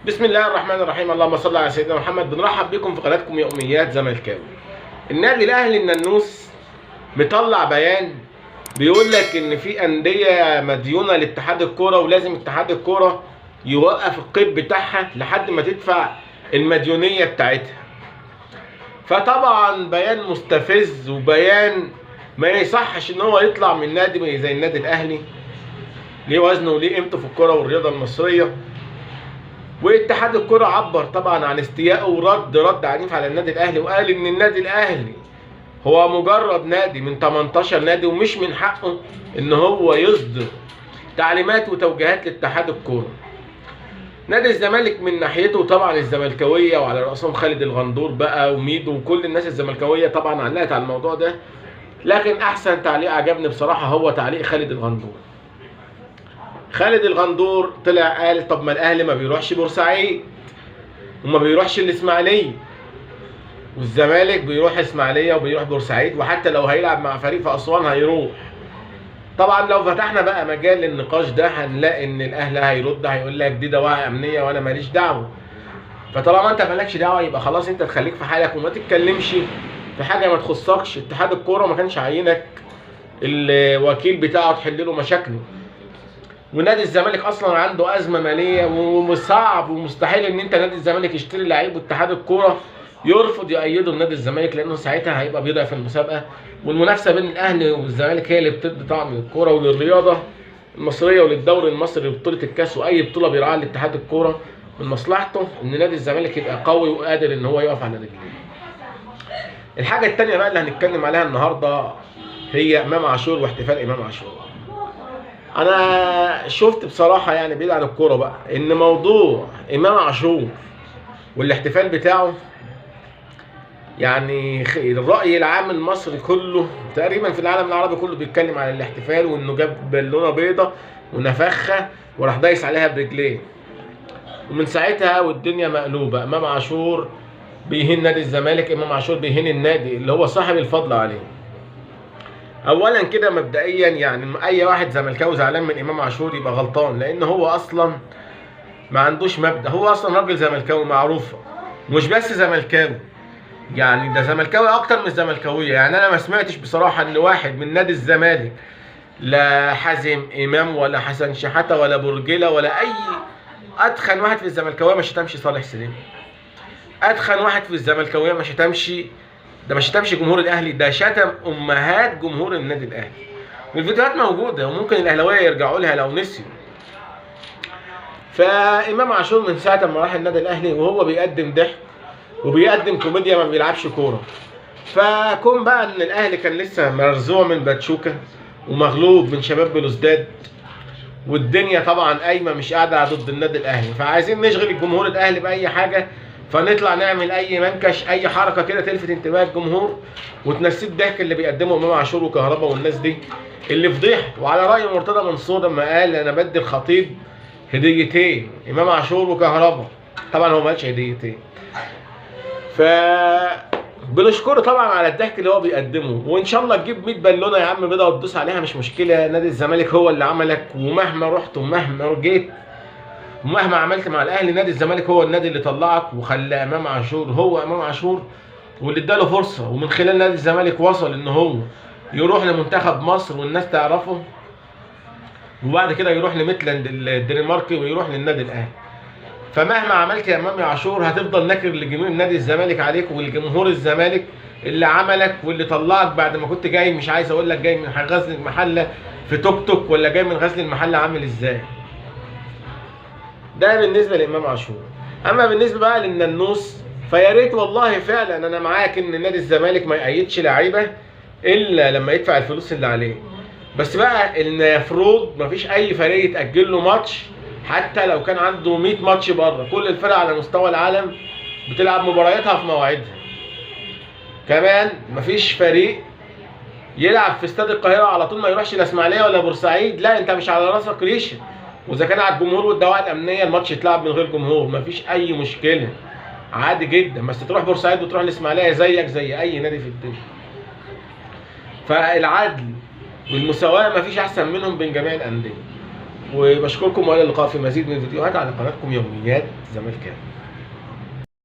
بسم الله الرحمن الرحيم. اللهم صل على سيدنا محمد. بنرحب بكم في قناتكم يوميات زملكاوي. النادي الاهلي النانوس مطلع بيان بيقول لك ان في انديه مديونه لاتحاد الكوره، ولازم اتحاد الكوره يوقف القيد بتاعها لحد ما تدفع المديونيه بتاعتها. فطبعا بيان مستفز وبيان ما يصحش ان هو يطلع من نادي زي النادي الاهلي، ليه وزنه وليه قيمته في الكوره والرياضه المصريه. واتحاد الكرة عبر طبعا عن استيائه ورد عنيف على النادي الاهلي، وقال ان النادي الاهلي هو مجرد نادي من 18 نادي، ومش من حقه ان هو يصدر تعليمات وتوجيهات لاتحاد الكرة. نادي الزمالك من ناحيته طبعا الزملكاويه وعلى راسهم خالد الغندور بقى وميدو وكل الناس الزملكاويه طبعا علقت على الموضوع ده، لكن احسن تعليق عجبني بصراحه هو تعليق خالد الغندور. خالد الغندور طلع قال طب ما الاهلي ما بيروحش بورسعيد وما بيروحش الاسماعيليه، والزمالك بيروح اسماعيليه وبيروح بورسعيد، وحتى لو هيلعب مع فريق في اسوان هيروح. طبعا لو فتحنا بقى مجال للنقاش ده هنلاقي ان الاهلي هيرد هيقول لك دي دواعي امنيه وانا ماليش دعوه. فطالما انت مالكش دعوه يبقى خلاص انت تخليك في حالك وما تتكلمش في حاجه ما تخصكش. اتحاد الكوره ما كانش عينك الوكيل بتاعه تحل له مشاكله، ونادي الزمالك اصلا عنده ازمه ماليه وصعب ومستحيل ان انت نادي الزمالك يشتري لعيب واتحاد الكوره يرفض يأيده لنادي الزمالك، لانه ساعتها هيبقى بيضعف المسابقه، والمنافسه بين الاهلي والزمالك هي اللي بتدي طعم للكوره وللرياضه المصريه وللدوري المصري وبطوله الكاس واي بطوله بيرعاها لاتحاد الكوره. من مصلحته ان نادي الزمالك يبقى قوي وقادر ان هو يقف على رجليه. الحاجه الثانيه بقى اللي هنتكلم عليها النهارده هي امام عاشور واحتفال امام عاشور. انا شفت بصراحه يعني بعيد عن الكوره بقى ان موضوع امام عاشور والاحتفال بتاعه، يعني الراي العام المصري كله تقريبا في العالم العربي كله بيتكلم عن الاحتفال، وانه جاب بالونه بيضه ونفخها وراح دايس عليها برجليه، ومن ساعتها والدنيا مقلوبه. امام عاشور بيهين نادي الزمالك، امام عاشور بيهين النادي اللي هو صاحب الفضل عليه. اولا كده مبدئيا يعني اي واحد زملكاوي زعلان من امام عاشور يبقى غلطان، لان هو اصلا ما عندوش مبدأ. هو اصلا راجل زملكاوي معروفه، مش بس زملكاوي، يعني ده زملكاوي اكتر من الزملكاويه. يعني انا ما سمعتش بصراحه ان واحد من نادي الزمالك، لا حازم امام ولا حسن شحاته ولا برجله ولا اي اتخن واحد في الزملكاويه ما شتمش صالح سليم. اتخن واحد في الزملكاويه ما شتمش، ده ما شتمش جمهور الاهلي، ده شتم امهات جمهور النادي الاهلي. والفيديوهات موجوده وممكن الاهلاويه يرجعوا لها لو نسيوا. فامام عاشور من ساعه ما راح النادي الاهلي وهو بيقدم ضحك وبيقدم كوميديا، ما بيلعبش كوره. فكون بقى ان الاهلي كان لسه مرزوع من باتشوكا ومغلوب من شباب بلوزداد، والدنيا طبعا قايمه مش قاعده ضد النادي الاهلي، فعايزين نشغل الجمهور الاهلي باي حاجه، فنطلع نعمل اي منكش اي حركه كده تلفت انتباه الجمهور وتنسيه الضحك اللي بيقدمه امام عاشور وكهربا والناس دي اللي فضيح. وعلى راي مرتضى منصور لما قال انا بدي الخطيب هديتين، امام عاشور وكهربا، طبعا هو ما قالش هديتين. ف بنشكره طبعا على الضحك اللي هو بيقدمه، وان شاء الله تجيب 100 بالونه يا عم بيضه وتدوس عليها مش مشكله. نادي الزمالك هو اللي عملك، ومهما رحت ومهما جيت ومهما عملت مع الاهلي، نادي الزمالك هو النادي اللي طلعك وخلى امام عاشور هو امام عاشور، واللي اداله فرصه، ومن خلال نادي الزمالك وصل ان هو يروح لمنتخب مصر والناس تعرفه، وبعد كده يروح لميتلاند الدنماركي ويروح للنادي الاهلي. فمهما عملت يا امام عاشور هتفضل ناكر لجميع نادي الزمالك عليك ولجمهور الزمالك اللي عملك واللي طلعك بعد ما كنت جاي، مش عايز اقول لك جاي من غزل المحله في توك توك ولا جاي من غزل المحله عامل ازاي. ده بالنسبه لامام عاشور. اما بالنسبه بقى للنانوس فيا ريت والله فعلا انا معاك ان نادي الزمالك ما يقيدش لعيبه الا لما يدفع الفلوس اللي عليه، بس بقى المفروض ما فيش اي فريق يتاجل له ماتش حتى لو كان عنده 100 ماتش بره. كل الفرق على مستوى العالم بتلعب مبارياتها في مواعيدها. كمان مفيش فريق يلعب في استاد القاهره على طول ما يروحش الاسماعيليه ولا بورسعيد، لا انت مش على راسك ريشه. واذا كان على الجمهور والدواعي الامنيه الماتش يتلعب من غير جمهور مفيش اي مشكله، عادي جدا، بس تروح بورسعيد وتروح الاسماعيليه زيك زي اي نادي في الدنيا. فالعدل والمساواه مفيش احسن منهم بين جميع الانديه. وبشكركم والى اللقاء في مزيد من الفيديوهات على قناتكم يوميات زملكاوي.